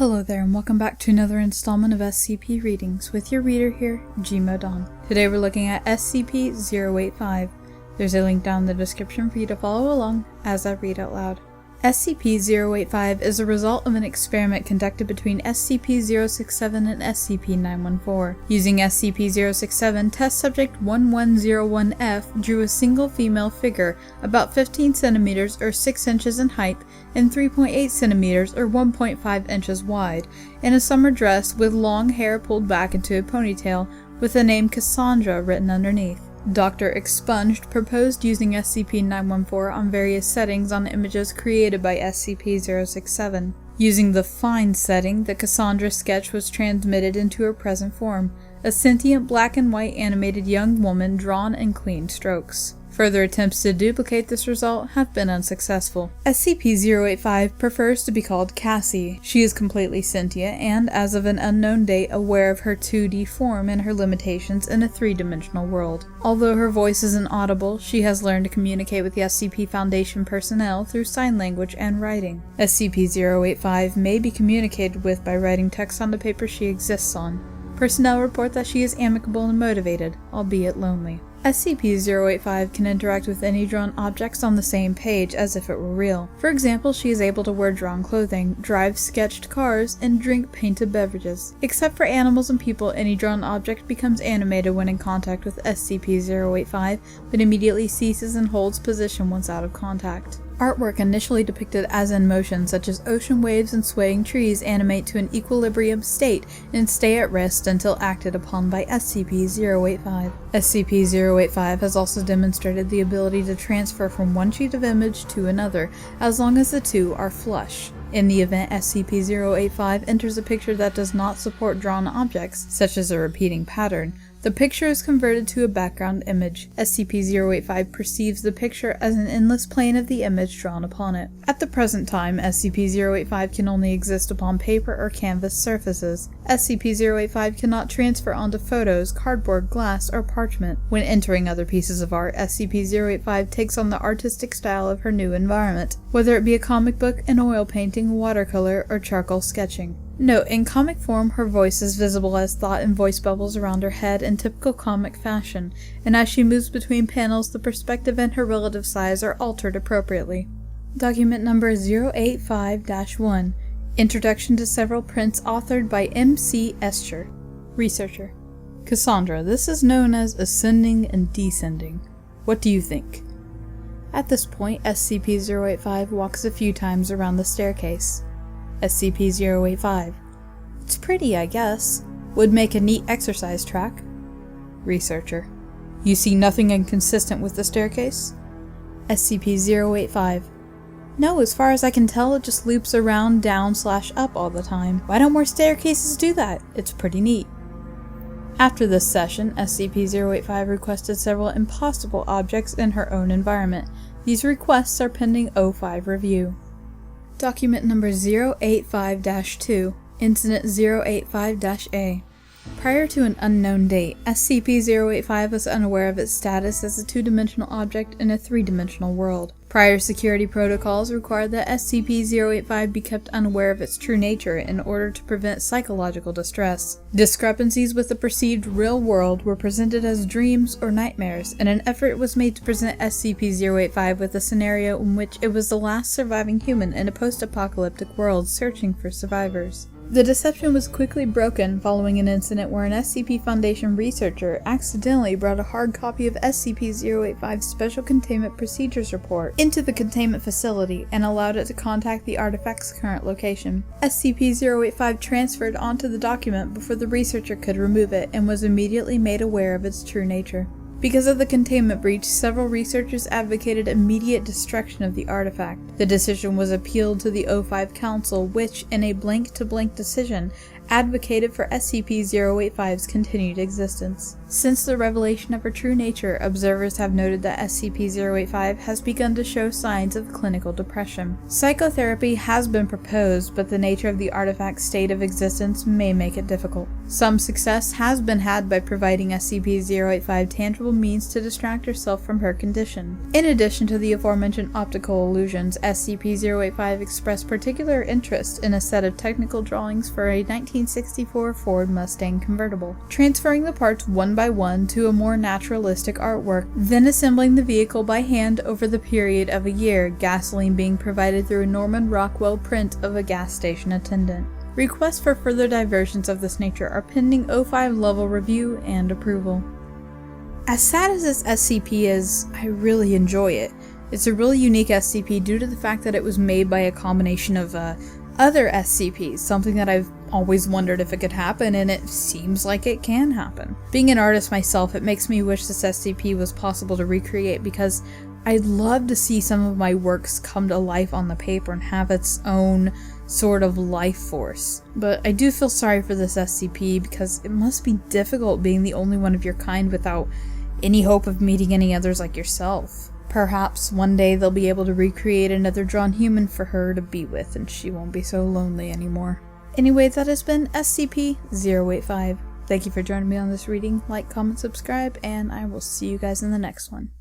Hello there and welcome back to another installment of SCP Readings with your reader here, Gmodon. Today we're looking at SCP-085. There's a link down in the description for you to follow along as I read out loud. SCP-085 is a result of an experiment conducted between SCP-067 and SCP-914. Using SCP-067, test subject 1101-F drew a single female figure about 15 centimeters or 6 inches in height and 3.8 centimeters or 1.5 inches wide, in a summer dress with long hair pulled back into a ponytail with the name Cassandra written underneath. Dr. Expunged proposed using SCP-914 on various settings on images created by SCP-067. Using the Find setting, the Cassandra sketch was transmitted into her present form, a sentient black and white animated young woman drawn in clean strokes. Further attempts to duplicate this result have been unsuccessful. SCP-085 prefers to be called Cassy. She is completely sentient and, as of an unknown date, aware of her 2D form and her limitations in a 3-dimensional world. Although her voice isn't audible, she has learned to communicate with the SCP Foundation personnel through sign language and writing. SCP-085 may be communicated with by writing text on the paper she exists on. Personnel report that she is amicable and motivated, albeit lonely. SCP-085 can interact with any drawn objects on the same page as if it were real. For example, she is able to wear drawn clothing, drive sketched cars, and drink painted beverages. Except for animals and people, any drawn object becomes animated when in contact with SCP-085, but immediately ceases and holds position once out of contact. Artwork initially depicted as in motion, such as ocean waves and swaying trees, animate to an equilibrium state and stay at rest until acted upon by SCP-085. SCP-085 has also demonstrated the ability to transfer from one sheet of image to another, as long as the two are flush. In the event SCP-085 enters a picture that does not support drawn objects, such as a repeating pattern, the picture is converted to a background image. SCP-085 perceives the picture as an endless plane of the image drawn upon it. At the present time, SCP-085 can only exist upon paper or canvas surfaces. SCP-085 cannot transfer onto photos, cardboard, glass, or parchment. When entering other pieces of art, SCP-085 takes on the artistic style of her new environment, whether it be a comic book, an oil painting, watercolor, or charcoal sketching. Note, in comic form, her voice is visible as thought and voice bubbles around her head in typical comic fashion, and as she moves between panels, the perspective and her relative size are altered appropriately. Document number 085-1. Introduction to several prints authored by M.C. Escher. Researcher. Cassandra, this is known as ascending and descending. What do you think? At this point, SCP-085 walks a few times around the staircase. SCP-085. It's pretty, I guess. Would make a neat exercise track. Researcher. You see nothing inconsistent with the staircase? SCP-085. No, as far as I can tell, it just loops around down/up all the time. Why don't more staircases do that? It's pretty neat. After this session, SCP-085 requested several impossible objects in her own environment. These requests are pending O5 review. Document number 085-2, Incident 085-A. Prior to an unknown date, SCP-085 was unaware of its status as a 2-dimensional object in a 3-dimensional world. Prior security protocols required that SCP-085 be kept unaware of its true nature in order to prevent psychological distress. Discrepancies with the perceived real world were presented as dreams or nightmares, and an effort was made to present SCP-085 with a scenario in which it was the last surviving human in a post-apocalyptic world searching for survivors. The deception was quickly broken following an incident where an SCP Foundation researcher accidentally brought a hard copy of SCP-085's Special Containment Procedures Report into the containment facility and allowed it to contact the artifact's current location. SCP-085 transferred onto the document before the researcher could remove it and was immediately made aware of its true nature. Because of the containment breach, several researchers advocated immediate destruction of the artifact. The decision was appealed to the O5 Council, which, in a blank-to-blank decision, advocated for SCP-085's continued existence. Since the revelation of her true nature, observers have noted that SCP-085 has begun to show signs of clinical depression. Psychotherapy has been proposed, but the nature of the artifact's state of existence may make it difficult. Some success has been had by providing SCP-085 tangible means to distract herself from her condition. In addition to the aforementioned optical illusions, SCP-085 expressed particular interest in a set of technical drawings for a 1964 Ford Mustang convertible, transferring the parts one by one to a more naturalistic artwork, then assembling the vehicle by hand over the period of a year, gasoline being provided through a Norman Rockwell print of a gas station attendant. Requests for further diversions of this nature are pending O5 level review and approval. As sad as this SCP is, I really enjoy it. It's a really unique SCP due to the fact that it was made by a combination of other SCPs, something that I've always wondered if it could happen, and it seems like it can happen. Being an artist myself, it makes me wish this SCP was possible to recreate, because I'd love to see some of my works come to life on the paper and have its own sort of life force. But I do feel sorry for this SCP because it must be difficult being the only one of your kind without any hope of meeting any others like yourself. Perhaps one day they'll be able to recreate another drawn human for her to be with and she won't be so lonely anymore. Anyway, that has been SCP-085. Thank you for joining me on this reading. Like, comment, subscribe, and I will see you guys in the next one.